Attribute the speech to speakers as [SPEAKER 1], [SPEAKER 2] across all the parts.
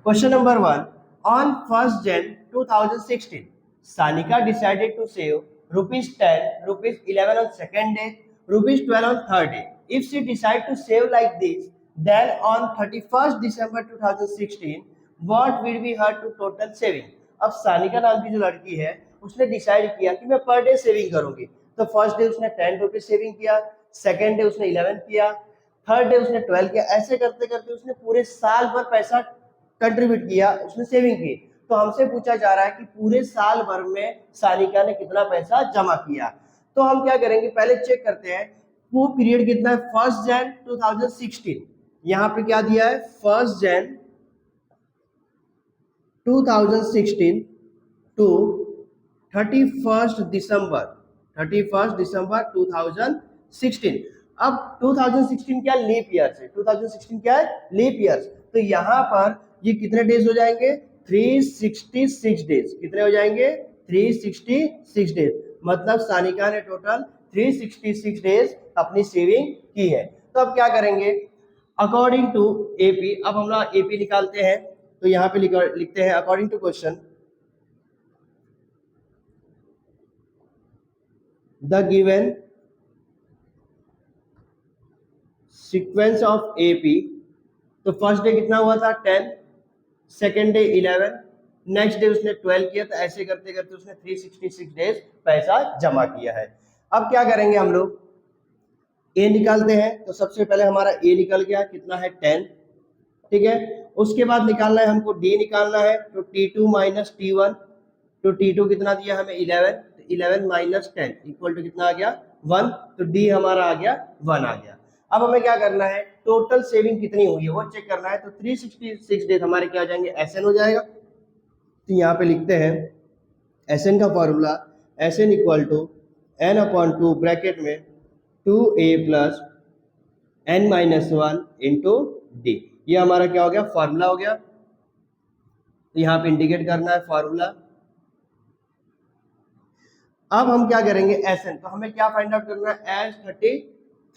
[SPEAKER 1] Question number 1. On 1st Jan 2016, Sanika decided to save rupees 10, rupees 11 on second day, rupees 12 on third day. If she decide to save like this, then on 31st December 2016, what will be her to total saving? अब सानिका नाम की जो लड़की है उसने decide किया कि मैं पर डे सेविंग करूंगी। तो फर्स्ट डे उसने 10 रुपीज सेविंग किया, सेकेंड डे उसने 11 किया, थर्ड डे उसने 12 किया। ऐसे करते करते उसने पूरे साल भर पैसा कंट्रीब्यूट किया, उसने सेविंग की। तो हमसे पूछा जा रहा है कि पूरे साल भर में सानिका ने कितना पैसा जमा किया। तो हम क्या करेंगे, पहले चेक करते हैं वो पीरियड कितना है। 1 जन 2016, यहाँ पे क्या दिया है 1 जन 2016 टू 31 दिसंबर 2016। अब 2016 क्या लीप ईयर है, 2016 क्या है लीप ईयर। तो यहाँ पर ये कितने डेज हो जाएंगे 366 डेज। कितने हो जाएंगे 366 डेज। मतलब सानिका ने टोटल 366 डेज अपनी सेविंग की है। तो अब क्या करेंगे अकॉर्डिंग टू एपी। अब हम लोग एपी निकालते हैं। तो यहाँ पे लिखते हैं according to question the given sequence of AP. तो फर्स्ट डे कितना हुआ था 10, सेकेंड डे 11, नेक्स्ट डे उसने 12 किया। तो ऐसे करते करते उसने 366 डेज पैसा जमा किया है। अब क्या करेंगे हम लोग ए निकालते हैं। तो सबसे पहले हमारा ए निकल गया, कितना है 10, ठीक है। उसके बाद निकालना है हमको डी निकालना है। तो T2 माइनस T1, तो T2 कितना दिया हमें 11, तो 11 माइनस 10 इक्वल टू कितना आ गया 1। तो डी हमारा आ गया 1 आ गया। अब हमें क्या करना है टोटल सेविंग कितनी हुई है वो चेक करना है। तो 366 डेज हमारे क्या हो जाएंगे एसएन हो जाएगा। तो यहाँ पे लिखते हैं एसएन का formula S N equal to n upon 2 bracket में 2a plus n minus 1 into D. ये हमारा क्या हो गया फॉर्मूला हो गया। तो यहाँ पे इंडिकेट करना है फॉर्मूला। अब हम क्या करेंगे एसएन। तो हमें क्या फाइंड आउट करना है एस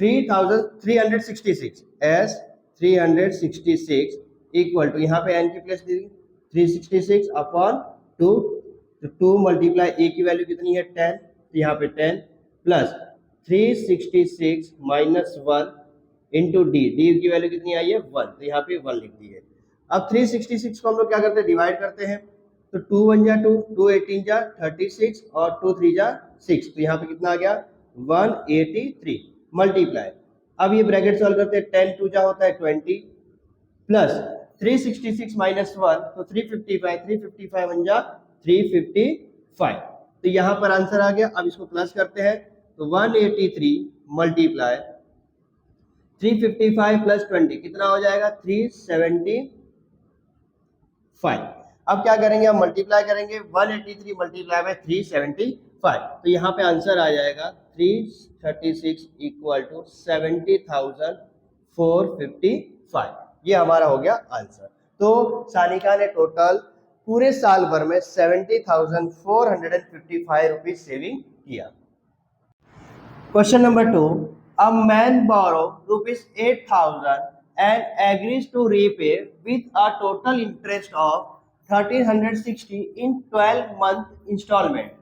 [SPEAKER 1] 366 एस 366 इक्वल टू यहाँ पे एन की प्लेस दी 366 अपॉन 2। तो 2 मल्टीप्लाई ए की वैल्यू कितनी है 10, तो यहाँ पे 10 plus 366 minus 1 into D. D की वैल्यू कितनी आई है 1, तो यहाँ पे 1 लिख दी है। अब 366 को हम लोग क्या करते हैं डिवाइड करते हैं। तो 2 1 जा 2, 2 18 जा 36 और 2 3 जा 6। तो यहाँ पे कितना आ गया 183 मल्टीप्लाई। अब ये ब्रैकेट सॉल्व करते हैं 10 2 जा होता है 20 प्लस 366 माइनस 1 तो 355, 355 1 जा 355। तो यहाँ पर आंसर आ गया। अब इसको प्लस करते हैं तो 183 मल्टीप्लाई 355 प्लस 20 कितना हो जाएगा 375। अब क्या करेंगे हम मल्टीप्लाई करेंगे 183 मल्टीप्लाई बाय 375। तो यहाँ पे आंसर आ जाएगा 336 इक्वल टू 70,455। ये हमारा हो गया आंसर। तो सानिका ने टोटल पूरे साल भर में 70,455 रुपीज सेविंग किया। Question number 2, a man borrow rupees 8,000 and agrees to repay with a total interest of 1,360 in 12-month installment,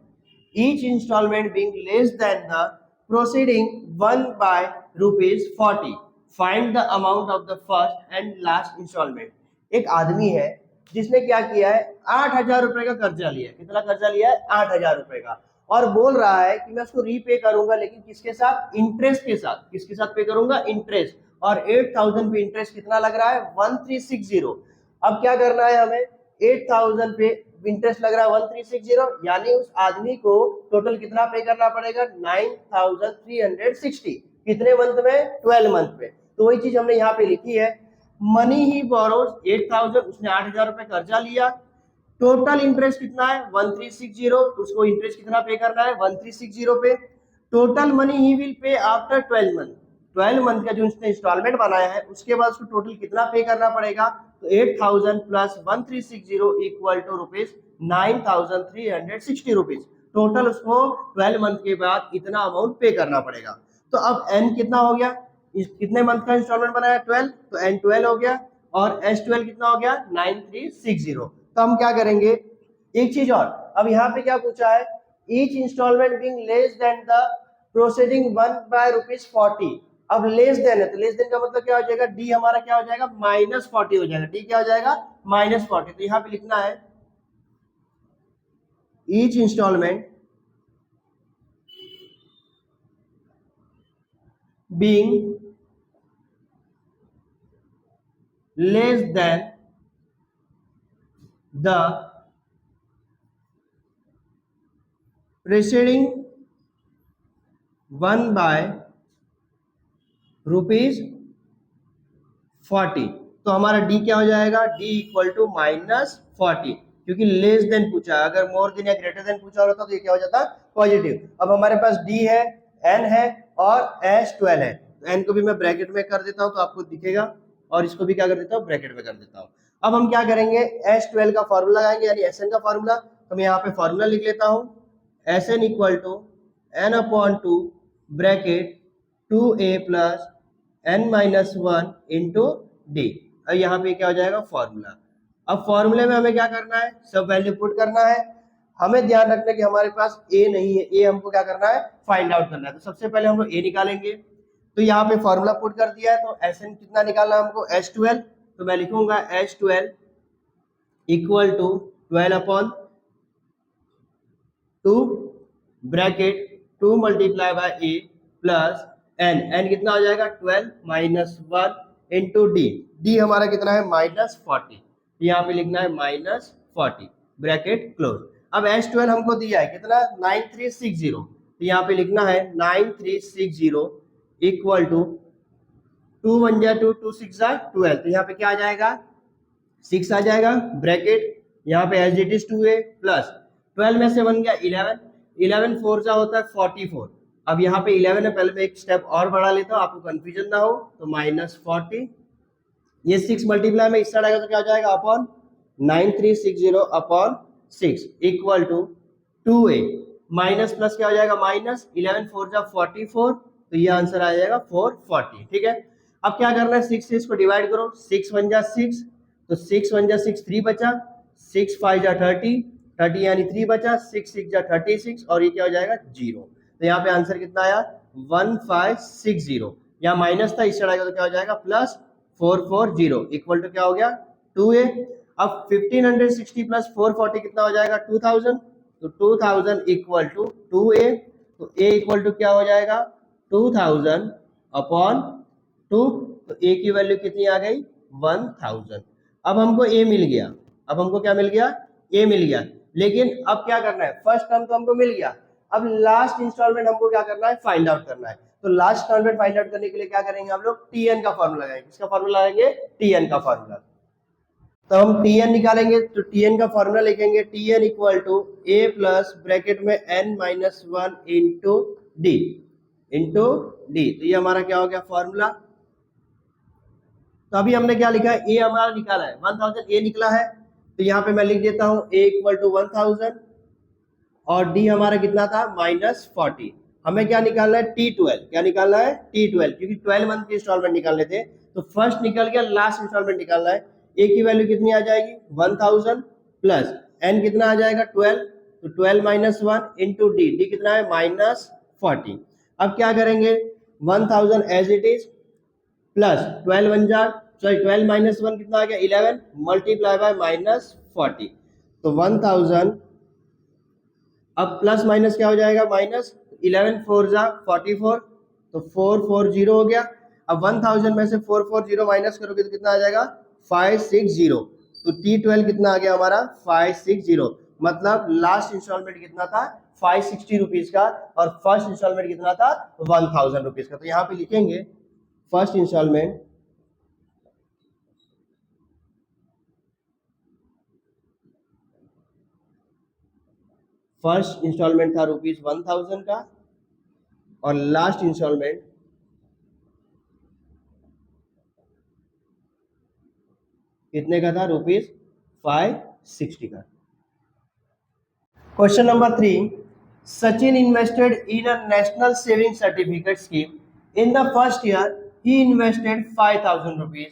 [SPEAKER 1] each installment being less than the preceding one by rupees 40. Find the amount of the first and last installment. एक आदमी है जिसने क्या किया है 8,000 रुपए का कर्जा लिया है। कितना कर्जा लिया है 8,000 रुपए का, और बोल रहा है कि मैं उसको रीपे करूंगा, लेकिन किसके साथ इंटरेस्ट के साथ। किसके साथ पे करूंगा इंटरेस्ट। और 8,000 पे इंटरेस्ट कितना लग रहा है 1360। अब क्या करना है हमें 8,000 पे इंटरेस्ट लग रहा है 1360, यानी उस आदमी को टोटल कितना पे करना पड़ेगा 9,360। कितने मंथ में 12 मंथ में। तो वही चीज हमने यहाँ पे लिखी है मनी ही बोरोज 8,000, उसने 8,000 रुपए कर्जा लिया। टोटल इंटरेस्ट कितना है 1360, उसको इंटरेस्ट कितना पे करना है 1360 पे। Total money he will pay after 12 month. 12 month का जो उसने इंस्टॉलमेंट बनाया है उसके बाद उसको टोटल कितना पे करना पड़ेगा। तो 8,000 plus 1360 equal to rupees 9,360 rupees. Total उसको 12 मंथ के बाद इतना अमाउंट पे करना पड़ेगा। तो अब एन कितना हो गया, कितने मंथ का इंस्टॉलमेंट बनाया 12, तो एन 12 हो गया। और S12 कितना हो गया 9360। तो हम क्या करेंगे, एक चीज और, अब यहाँ पे क्या पूछा है, each instalment being less than the proceeding one by ₹40। अब लेस देन है तो लेस देन का मतलब क्या हो जाएगा, डी हमारा क्या हो जाएगा -40 हो जाएगा, डी क्या हो जाएगा -40। तो यहाँ पे लिखना है each instalment being less than the preceding one by ₹40। तो हमारा डी क्या हो जाएगा, डी इक्वल टू -40, क्योंकि लेस देन पूछा, अगर मोर देन या ग्रेटर देन पूछा होता तो ये क्या हो जाता पॉजिटिव। अब हमारे पास डी है, एन है और S12 है, तो एन को भी मैं ब्रैकेट में कर देता हूं तो आपको दिखेगा, और इसको भी क्या कर देता हूं ब्रैकेट में कर देता हूं। अब हम क्या करेंगे, S12 का फॉर्मूला लगाएंगे यानी Sn का फॉर्मूला। तो मैं यहाँ पे फॉर्मूला लिख लेता हूं, Sn equal to n/2 bracket 2a plus n-1 into D. और यहाँ पे क्या हो जाएगा फॉर्मूला। अब फॉर्मूले में हमें क्या करना है, सब वैल्यू पुट करना है। हमें ध्यान रखना है कि हमारे पास ए नहीं है, ए हमको क्या करना है फाइंड आउट करना है। तो सबसे पहले हम लोग ए निकालेंगे, तो यहाँ पे फॉर्मूला पुट कर दिया है। तो Sn कितना निकालना है हमको, S12। तो मैं लिखूंगा S12 equal to 12/2 bracket 2 multiply by A plus N, N कितना हो जाएगा 12 -1 इंटू डी, डी हमारा कितना है -40, यहाँ पे लिखना है -40 ब्रैकेट क्लोज। अब S12 हमको दिया है कितना 9360, तो यहाँ पे लिखना है 9360 इक्वल टू 2 1 जा 2 2 6 जा 12, तो यहाँ पे क्या आ जाएगा 6 आ जाएगा ब्रैकेट, यहाँ पे as it is 2a plus 12 में से बन गया 11, 11 4 जा होता है 44। अब यहाँ पे 11 है, पहले मैं एक स्टेप और बढ़ा लेता हूँ आपको कंफ्यूजन ना हो, तो -40, ये 6 मल्टीप्लाई में इस साइड आएगा तो क्या हो जाएगा upon 9360 upon 6 equal to 2a, minus plus क्या हो जाएगा माइनस 11 4 जा 44, तो ये आंसर आ जाएगा 440। ठीक है, अब क्या करना है 6 से इसको डिवाइड करो, 6 1 जा 6, तो 6 1 जा 6 3 बचा, 6 5 जा 30, 30 यानी 3 बचा, 6 6 जा 36 और ये क्या हो जाएगा 0। तो यहाँ पे आंसर कितना आया 1560, यहाँ माइनस था इस साइड आएगा तो क्या हो जाएगा प्लस 440 इक्वल टू क्या हो गया 2a। अब 1560 प्लस 440 कितना हो जाएगा 2000, तो 2000 इक्वल टू 2a, तो a इक्वल टू क्या हो जाएगा 2000 अपॉन 2, तो a की वैल्यू कितनी आ गई 1000। अब हमको a मिल गया, अब हमको क्या मिल गया a मिल गया, लेकिन अब क्या करना है, फर्स्ट टर्म तो हमको मिल गया, अब लास्ट इंस्टॉलमेंट हमको क्या करना है फाइंड आउट करना है। तो लास्ट इंस्टॉलमेंट फाइंड आउट करने के लिए क्या करेंगे हम लोग tn का फॉर्मूला लगाएंगे, किसका फॉर्मूला लगाएंगे tn का फॉर्मूला। तो हम tn निकालेंगे, तो tn का फॉर्मूला लिखेंगे tn equal to a plus bracket में n-1 इंटू डी, तो ये हमारा क्या हो गया फॉर्मूला। तो अभी हमने क्या लिखा है, a हमारा निकाला है 1000, a निकला है, तो यहाँ पे मैं लिख देता हूँ a इक्वल टू 1000 और d हमारा कितना था -40। हमें क्या निकालना है T12, क्या निकालना है T12, क्योंकि 12 मंथ की इंस्टॉलमेंट निकालने थे, तो फर्स्ट निकल गया, लास्ट इंस्टॉलमेंट निकालना है। a की वैल्यू कितनी आ जाएगी 1000 प्लस n कितना आ जाएगा 12, तो 12 -1 इंटू डी, डी कितना है -40। अब क्या करेंगे 1000 एज इट इज प्लस 12 1 जा, सॉरी 12 -1 कितना आ गया 11 मल्टीप्लाई बाय -40, तो 1000 अब प्लस माइनस क्या हो जाएगा माइनस, 11 4 जा 44, तो 440 हो गया। अब 1000 में से 440 माइनस करोगे तो कितना आ जाएगा 560, तो T12 कितना आ गया हमारा 560, मतलब लास्ट इंस्टॉलमेंट कितना था 560 रुपीज का और फर्स्ट इंस्टॉलमेंट कितना था 1000 रुपीज का। तो यहाँ पे लिखेंगे फर्स्ट इंस्टॉलमेंट था ₹1000 का और लास्ट इंस्टॉलमेंट कितने का था ₹560 का। Question number 3, Sachin invested in a national saving certificate scheme. In the first year he invested ₹5000.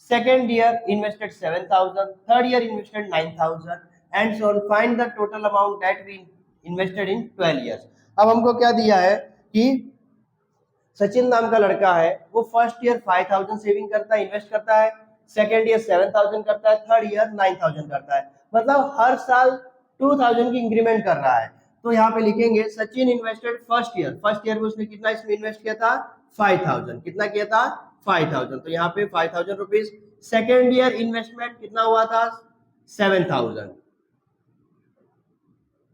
[SPEAKER 1] Second year invested 7,000, third year invested 9,000 and so on. Find the total amount that we invested in 12 years. अब हमको क्या दिया है कि सचिन नाम का लड़का है, वो फर्स्ट ईयर 5,000 सेविंग करता है, इन्वेस्ट करता है, सेकेंड ईयर 7,000 करता है, थर्ड ईयर 9,000 करता है, मतलब हर साल 2,000 की इंक्रीमेंट कर रहा है. तो यहाँ पे लिखेंगे सचिन इन्वेस्टेड फर्स्ट ईयर में उसने कितना इसमें इन्वेस्ट किया था 5,000. कितना किया था 5,000. तो यहाँ पे 5,000 रुपीज. सेकेंड ईयर इन्वेस्टमेंट कितना हुआ था 7,000.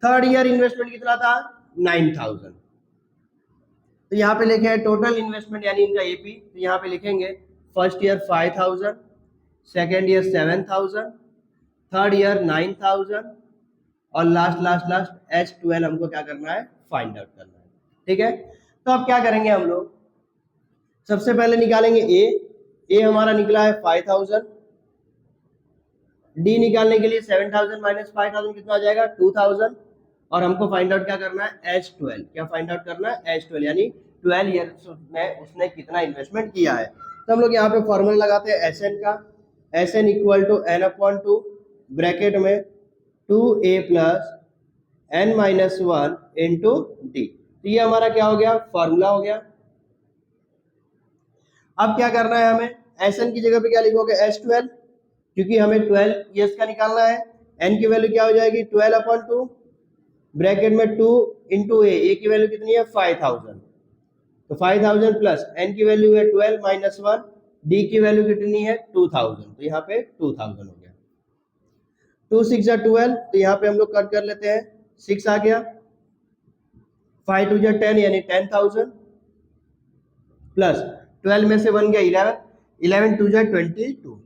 [SPEAKER 1] थर्ड ईयर इन्वेस्टमेंट कितना था 9,000. तो यहाँ पे लिखे हैं टोटल इन्वेस्टमेंट यानी इनका एपी. तो यहाँ पे लिखेंगे first year 5,000, second year 7,000, third year 9,000 और लास्ट H12 हमको क्या करना है फाइंड आउट करना है. ठीक है. तो अब क्या करेंगे हम लोग, सबसे पहले निकालेंगे ए हमारा निकला है 5,000. डी निकालने के लिए 7,000 माइनस 5,000 कितना आ जाएगा 2,000. और हमको फाइंड आउट क्या करना है H12. क्या फाइंड आउट करना है H12 यानी 12 ईयर्स में उसने कितना इन्वेस्टमेंट किया है. तो हम लोग यहाँ पे फॉर्मूला लगाते हैं SN का. SN equal to n/2 bracket में 2a plus n minus 1 into D. तो ये हमारा क्या हो गया फॉर्मूला हो गया. अब क्या करना है हमें, SN की जगह पे क्या लिखोगे H12 क्योंकि हमें 12 ईयर्स का निकालना है. n की वैल्यू क्या हो जाएगी 12/2 ब्रैकेट में 2 इंटू ए की वैल्यू कितनी है 5,000. तो 5,000 प्लस n की वैल्यू है 12 माइनस 1, डी की वैल्यू कितनी है 2,000. तो यहाँ पे 2,000 हो गया. 2 6 12. तो यहाँ पे हम लोग कट कर लेते हैं 6 आ गया. 5 2 10 यानी 10,000 प्लस 12 में से बन गया 11, 11 2 22.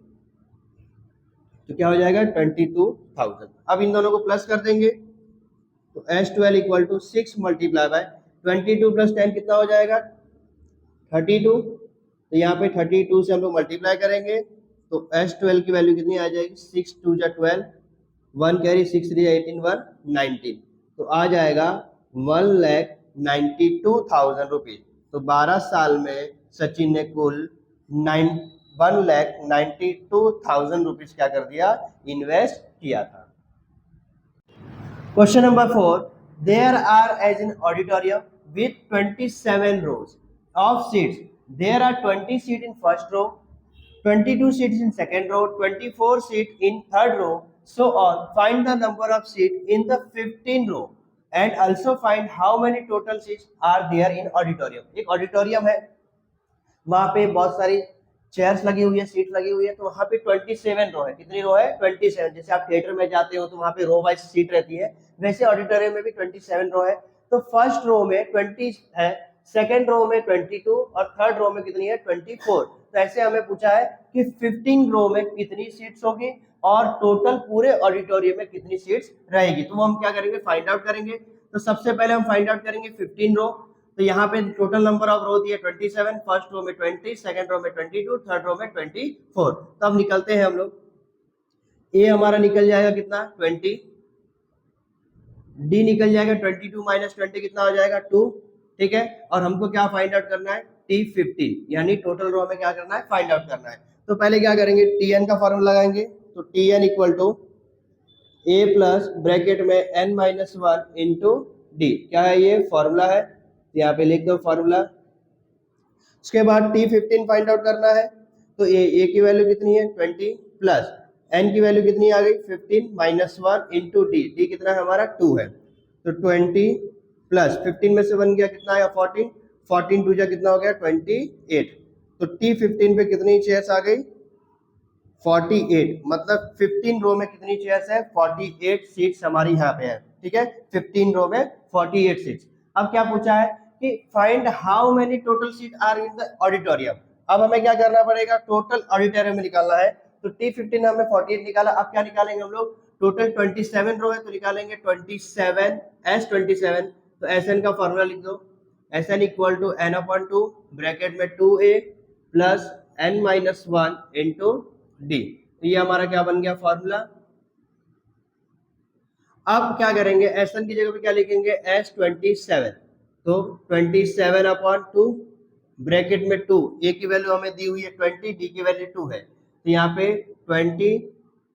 [SPEAKER 1] तो क्या हो जाएगा 22,000. अब इन दोनों को प्लस कर देंगे तो H12 equal to 6 multiply by 22 plus 10 कितना हो जाएगा 32. तो यहाँ पे 32 से हम लोग मल्टीप्लाई करेंगे तो H12 की वैल्यू कितनी आ जाएगी 6 2 12, 1 कैरी 6 3 18 1 19. तो आ जाएगा 1,92,000 रुपीज. तो 12 साल में सचिन ने कुल 1,92,000 रुपीज क्या कर दिया इन्वेस्ट किया था. Question number 4. There are as in auditorium with 27 rows of seats. There are 20 seats in first row, 22 seats in second row, 24 seats in third row, so on. Find the number of seats in the 15 row and also find how many total seats are there in auditorium. एक auditorium है, वहाँ पे बहुत सारी chairs लगी हुई है, seat लगी हुई है. तो वहाँ पे 27 रो है. कितनी रो है 27. जैसे आप थिएटर में जाते हो तो वहाँ पे रो वाइज सीट रहती है, वैसे ऑडिटोरियम में भी 27 रो है. तो फर्स्ट रो में 20 है, सेकंड रो में 22 और थर्ड रो में कितनी है 24. तो ऐसे हमें पूछा है कि 15 रो में कितनी सीट्स होगी और टोटल पूरे ऑडिटोरियम में कितनी सीट्स रहेगी. तो वो हम क्या करेंगे फाइंड आउट करेंगे. तो सबसे पहले हम फाइंड आउट करेंगे 15 रो. तो यहाँ पे टोटल नंबर ऑफ रो दिए 27, फर्स्ट रो में 20, सेकंड रो में 22, थर्ड रो में 24. तो अब निकलते हैं हम लोग. ए हमारा निकल जाएगा कितना 20, डी निकल जाएगा 22 माइनस 20 कितना हो जाएगा 2. ठीक है. और हमको क्या फाइंड आउट करना है T15 यानी टोटल रो में क्या करना है फाइंड आउट करना है. तो पहले क्या करेंगे Tn का फॉर्मूला लगाएंगे. तो Tn equal to A plus bracket में n माइनस 1 इंटू डी. क्या है ये फॉर्मूला है, यहाँ पे लिख दो फॉर्मूला. उसके बाद T15 फाइंड आउट करना है. तो ए की वैल्यू कितनी है 20 प्लस n की वैल्यू कितनी आ गई 15 माइनस 1 इंटू डी. डी कितना है हमारा 2 है. तो 20 प्लस 15 में से बन गया कितना है 14, 14 2 कितना हो गया 28. तो T15 पे कितनी चेयर्स आ गई 48. मतलब 15 रो में कितनी चेयर्स है 48 सीट्स हमारी यहाँ पे है. ठीक है. 15 रो में 48 सीट्स. अब क्या पूछा है कि find how many total seat are in the auditorium. अब हमें क्या करना पड़ेगा टोटल ऑडिटोरियम में निकालना है. तो T15 हमने 48 निकाला. अब क्या निकालेंगे हम लोग टोटल 27 रो है तो निकालेंगे 27 S27. तो SN का फॉर्मूला लिख दो. SN equal to n/2 bracket में 2a plus n minus 1 into D. तो ये हमारा क्या बन गया फॉर्मूला. अब क्या करेंगे SN की जगह पे क्या लिखेंगे S27. तो 27/2 ब्रैकेट में 2, ए की वैल्यू हमें दी हुई है 20, डी की वैल्यू 2 है. तो यहाँ पे 20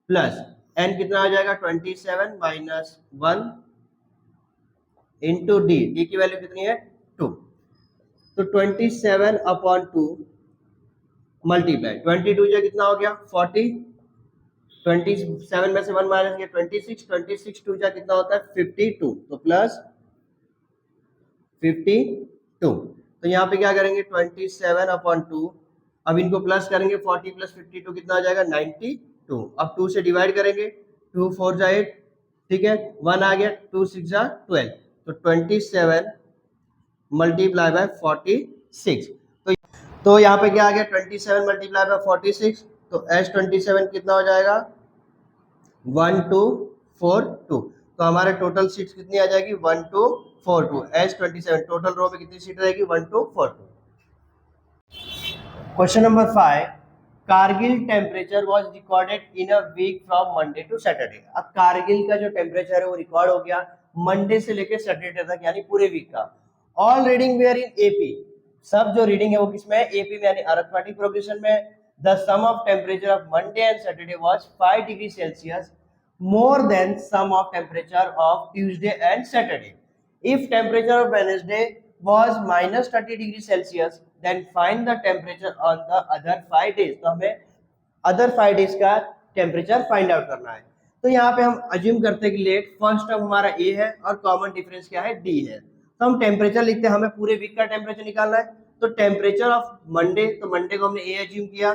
[SPEAKER 1] प्लस n कितना आ जाएगा 27 माइनस 1 इंटू डी की वैल्यू कितनी है 2। तो 27/2 मल्टीप्लाई 22 जो कितना हो गया 40, 27 में से 1 माइनस किया 26, 26 2 जा कितना होता है 52, तो प्लस 52। तो यहाँ पे क्या करेंगे 27/2, अब इनको प्लस करेंगे 40 प्लस 52 कितना आ जाएगा 92। अब 2 से डिवाइड करेंगे 2 4 जा 8, ठीक है 1 आ गया 2 6 जा 12, तो 27 मल्टीप्लाई बाय 46। तो यहाँ पे क्या आ गया 27 मल्टीप्लाई बाय 46, तो S27 कितना हो जाएगा 1242। तो हमारे टोटल सीट्स कितनी आ जाएगी 1242। S27 टोटल रो में कितनी सीट रहेगी 1242। Question number 5, Kargil temperature was recorded in a week from Monday to Saturday. अब कारगिल का जो टेम्परेचर है वो रिकॉर्ड हो गया मंडे से लेकर सैटरडे तक, यानी पूरे वीक का। All reading were in AP, सब जो रीडिंग है वो किसमें है एपी में, यानी अरिथमेटिक प्रोग्रेशन में। The sum of temperature of Monday and Saturday was 5 degree Celsius more than sum of temperature of Tuesday and Saturday. If temperature of Wednesday was minus 30 degree Celsius, then find the temperature on the other 5 days. तो हमें other 5 days का temperature find out करना है। तो यहाँ पे हम assume करते हैं कि लेट फर्स्ट टर्म हमारा A है और कॉमन डिफरेंस क्या है D है, तो हम टेम्परेचर लिखते हैं, हमें पूरे वीक का टेम्परेचर निकालना है। तो टेम्परेचर ऑफ मंडे, तो मंडे को हमने A एज्यूम किया,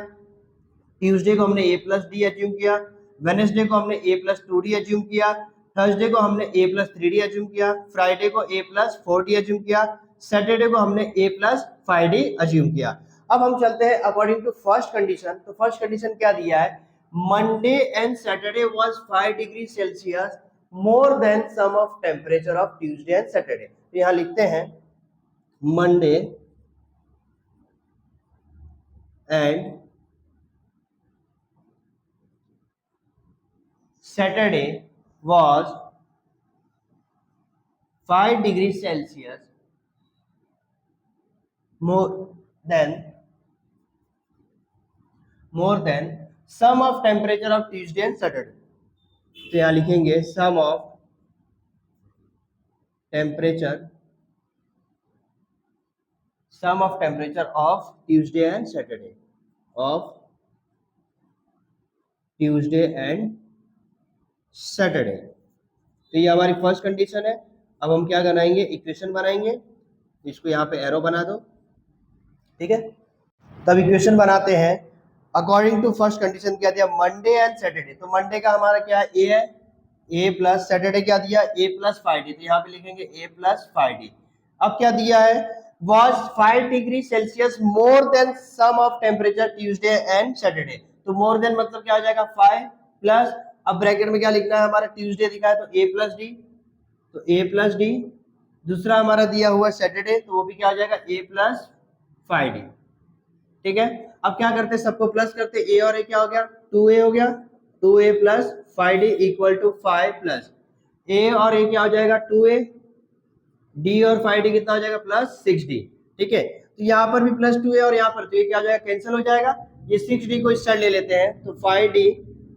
[SPEAKER 1] ट्यूसडे को हमने A+D एज्यूम किया, वेडनेसडे को हमने A+2D एज्यूम किया, थर्सडे को हमने A+3D एज्यूम किया, फ्राइडे को A+4D एज्यूम किया, सैटरडे को हमने A+5D एज्यूम किया। अब हम चलते हैं अकॉर्डिंग टू फर्स्ट कंडीशन। तो फर्स्ट कंडीशन क्या दिया है, Monday and Saturday was 5 degree Celsius more than sum of temperature of Tuesday and Saturday. तो यहाँ लिखते हैं Monday and Saturday was 5 degrees Celsius more than sum of temperature of Tuesday and Saturday. तो यहाँ लिखेंगे sum of temperature of Tuesday and Saturday, of Tuesday and Saturday. तो ये हमारी फर्स्ट कंडीशन है। अब हम क्या बनाएंगे, इक्वेशन बनाएंगे, इसको यहाँ पे एरो बना दो, ठीक है। तब इक्वेशन बनाते हैं अकॉर्डिंग टू फर्स्ट कंडीशन क्या दिया मंडे एंड सैटरडे। तो मंडे का हमारा क्या है ए है, ए प्लस सैटरडे क्या दिया A+5D, तो यहाँ पे लिखेंगे A+5D। अब क्या दिया है was 5 degree Celsius more than sum of temperature Tuesday and Saturday. तो मोर देन मतलब क्या हो जाएगा 5 प्लस, अब ब्रैकेट में क्या लिखना है, हमारा ट्यूसडे दिखा है तो A+D, तो A+D, दूसरा हमारा दिया हुआ है सैटरडे, तो वो भी क्या हो जाएगा A+5D, ठीक है। अब क्या करते हैं, सबको प्लस करते, ए और ए क्या हो गया 2A हो गया, 2A plus 5D equal to 5 plus A और ए क्या हो जाएगा 2A, डी और 5D कितना हो जाएगा +6D, ठीक है। तो यहाँ पर भी +2A और यहाँ पर तो ये क्या हो जाएगा कैंसिल हो जाएगा, ये 6D को इस साइड ले लेते हैं, तो 5D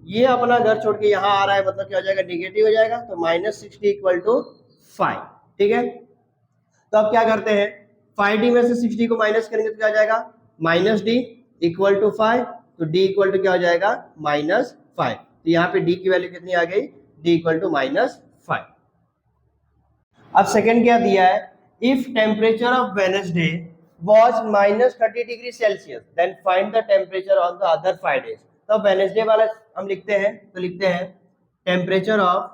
[SPEAKER 1] ये अपना घर छोड़ के यहाँ आ रहा है, मतलब क्या हो जाएगा नेगेटिव हो जाएगा, तो -6D इक्वल टू 5, ठीक है। तो अब क्या करते हैं 5D में से 6D को माइनस करेंगे तो क्या हो जाएगा -D इक्वल टू 5, तो D इक्वल टू क्या हो जाएगा -5। तो यहाँ पे D की वैल्यू कितनी आ गई, D इक्वल टू -5। अब सेकंड क्या दिया है, if temperature of Wednesday was -30 degree Celsius then find the temperature on the other 5 days. तो वेडनेसडे वाला हम लिखते हैं, तो लिखते हैं टेम्परेचर ऑफ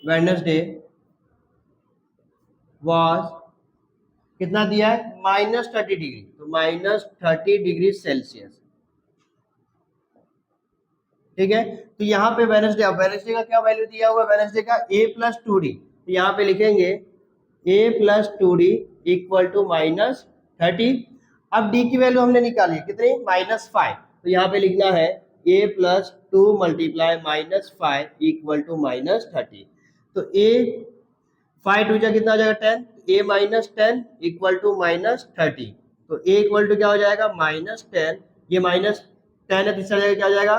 [SPEAKER 1] वेडनेसडे वाज कितना दिया है -30 डिग्री, तो -30 डिग्री सेल्सियस, ठीक है। तो यहाँ पे वेडनेसडे, अब वेडनेसडे का क्या वैल्यू दिया हुआ है, वेडनेसडे का A+2D, तो यहाँ पे लिखेंगे A+2D इक्वल टू -30। अब D की वैल्यू हमने निकाली कितनी -5, तो यहाँ पे लिखना है A+2 मल्टीप्लाई -5 इक्वल टू -30। तो A 5 टू जा कितना हो जाएगा 10, a minus 10 equal to minus 30, तो a इक्वल टू क्या हो जाएगा माइनस 10, ये माइनस 10 है, तीसरा जगह क्या हो जाएगा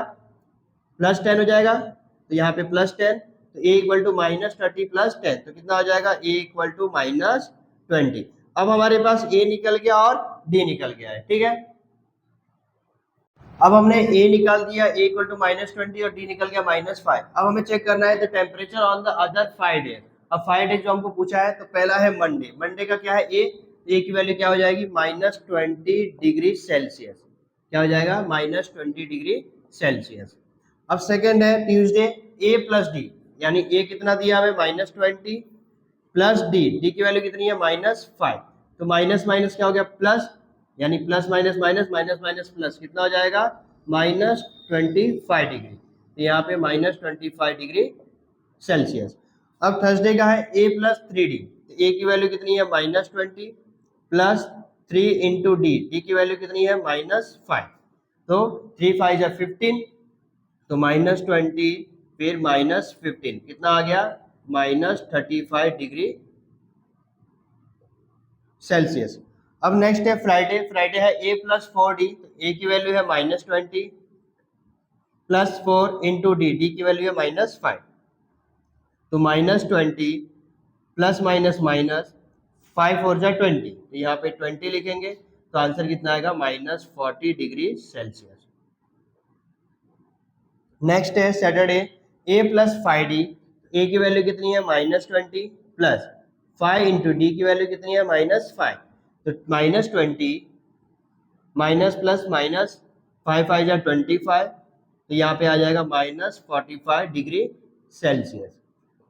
[SPEAKER 1] प्लस 10 हो जाएगा, तो यहाँ पे प्लस 10, तो a equal to minus 30 plus 10, तो कितना हो जाएगा a इक्वल टू माइनस 20। अब हमारे पास a निकल गया और d निकल गया है, ठीक है। अब हमने a निकाल दिया, a इक्वल टू माइनस 20 और d निकल गया माइनस 5। अब हमें चेक करना है the temperature on the other 5 days. अब 5 डेज जो हमको पूछा है, तो पहला है मंडे, मंडे का क्या है a की वैल्यू क्या हो जाएगी माइनस 20 डिग्री सेल्सियस, क्या हो जाएगा माइनस 20 डिग्री सेल्सियस। अब सेकेंड है ट्यूसडे, a प्लस डी, यानी a कितना दिया हमें माइनस 20 प्लस डी की वैल्यू कितनी है माइनस 5, तो माइनस माइनस क्या हो गया प्लस, यानी plus minus minus minus minus plus कितना हो जाएगा माइनस 25 डिग्री, तो यहाँ पे माइनस 25 डिग्री सेल्सियस। अब थर्सडे का है a प्लस 3d, तो a की वैल्यू कितनी है माइनस 20 प्लस 3 इंटू डी की वैल्यू कितनी है माइनस 5, तो 3 5 जा 15, तो माइनस 20 फिर माइनस 15 कितना आ गया माइनस 35 डिग्री सेल्सियस। अब नेक्स्ट है फ्राइडे, फ्राइडे है a प्लस 4d, तो a की वैल्यू है माइनस 20 प्लस 4 इंटू डी की वैल्यू है माइनस 5, तो माइनस 20 प्लस माइनस माइनस 5 और जा 20, तो यहाँ पे 20 लिखेंगे, तो आंसर कितना आएगा माइनस 40 डिग्री सेल्सियस। नेक्स्ट है Saturday, a plus 5d, a की वैल्यू कितनी है माइनस 20 प्लस 5 इंटू डी की वैल्यू कितनी है माइनस 5, तो माइनस 20 माइनस प्लस माइनस 5 5 जा 25, तो यहाँ पे आ जाएगा माइनस 45 डिग्री सेल्सियस।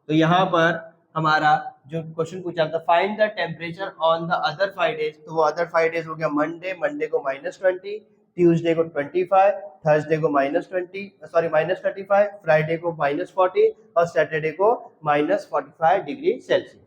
[SPEAKER 1] तो यहाँ पर हमारा जो क्वेश्चन पूछा था find the temperature on the other 5 days, तो वो अदर 5 डेज हो गया मंडे, मंडे को माइनस 20, ट्यूसडे को 25, थर्सडे को माइनस 20 सॉरी माइनस 35, फ्राइडे को माइनस 40 और सैटरडे को माइनस 45 डिग्री सेल्सियस।